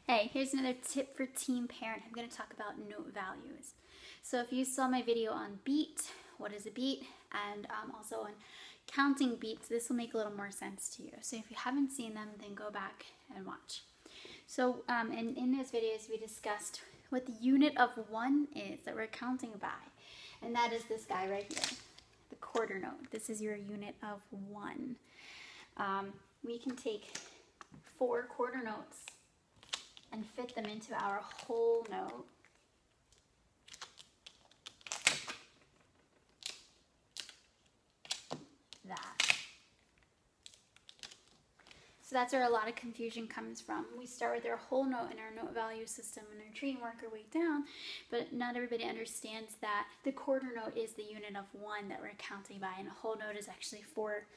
Hey, here's another tip for teen parent. I'm going to talk about note values. So if you saw my video on beat, what is a beat, and also on counting beats, this will make a little more sense to you. So if you haven't seen them, then go back and watch. So in those videos, we discussed what the unit of 1 is that we're counting by. And that is this guy right here, the quarter note. This is your unit of 1. We can take 4 quarter notes and fit them into our whole note. That. So that's where a lot of confusion comes from. We start with our whole note in our note value system and our tree and work our way down, but not everybody understands that the quarter note is the unit of 1 that we're counting by, and a whole note is actually four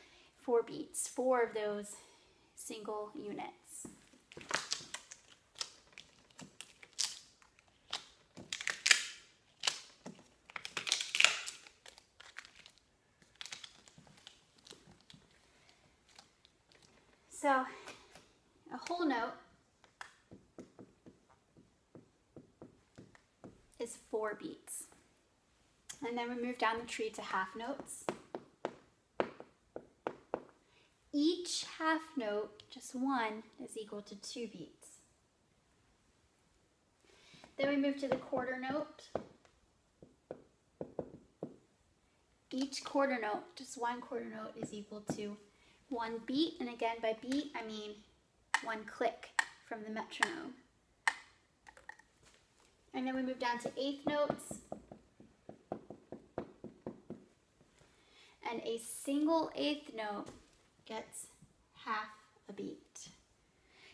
beats, 4 of those single units. So a whole note is 4 beats. And then we move down the tree to half notes. Each half note, just 1, is equal to 2 beats. Then we move to the quarter note. Each quarter note, just 1 quarter note, is equal to 1 beat, and again by beat I mean 1 click from the metronome. And then we move down to eighth notes, and a single eighth note gets half a beat.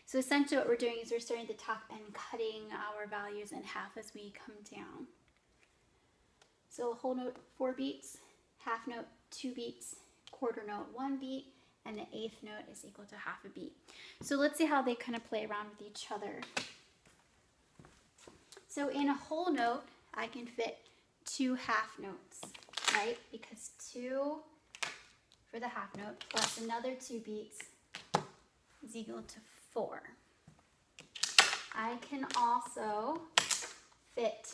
So essentially what we're doing is we're starting at the top and cutting our values in half as we come down. So a whole note 4 beats, half note 2 beats, quarter note 1 beat, and the eighth note is equal to half a beat. So let's see how they kind of play around with each other. So in a whole note, I can fit 2 half notes, right? Because 2 for the half note plus another 2 beats is equal to 4. I can also fit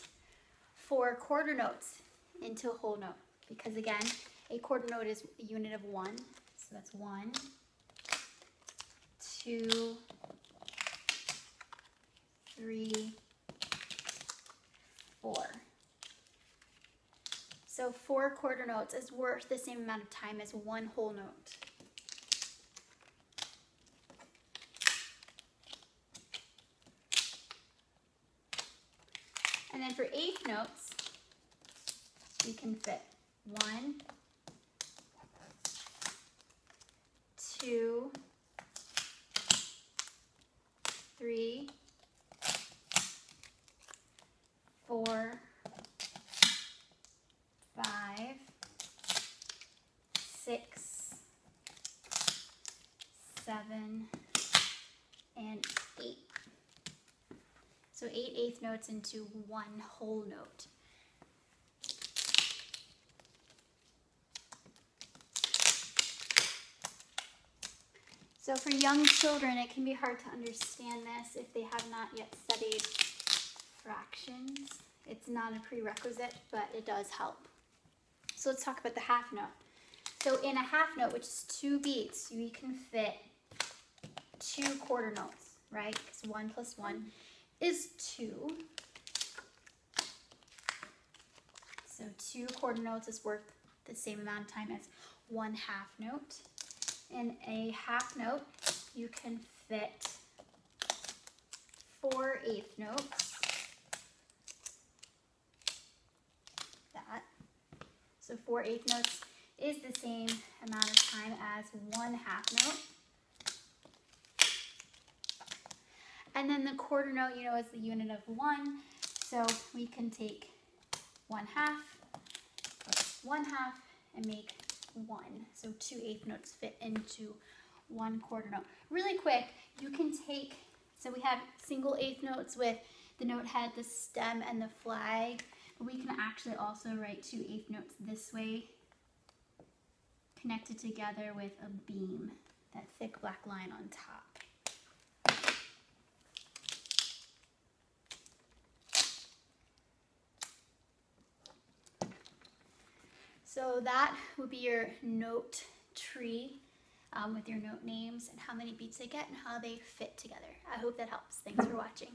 4 quarter notes into a whole note, because again, a quarter note is a unit of 1. So that's 1, 2, 3, 4. So 4 quarter notes is worth the same amount of time as 1 whole note. And then for eighth notes, we can fit 1, 2, 3, 4, 5, 6, 7, and 8. So 8 eighth notes into 1 whole note. So for young children, it can be hard to understand this if they have not yet studied fractions. It's not a prerequisite, but it does help. So let's talk about the half note. So in a half note, which is 2 beats, we can fit 2 quarter notes, right? Because 1 plus 1 is 2. So 2 quarter notes is worth the same amount of time as 1 half note. In a half note, you can fit 4 eighth notes. That. So 4 eighth notes is the same amount of time as 1 half note. And then the quarter note, you know, is the unit of 1. So we can take 1 half, plus 1 half, and make 1. So 2 eighth notes fit into 1 quarter note. Really quick, you can take, so we have single eighth notes with the note head, the stem, and the flag. But we can actually also write 2 eighth notes this way, connected together with a beam, that thick black line on top. So that would be your note tree with your note names and how many beats they get and how they fit together. I hope that helps. Thanks for watching.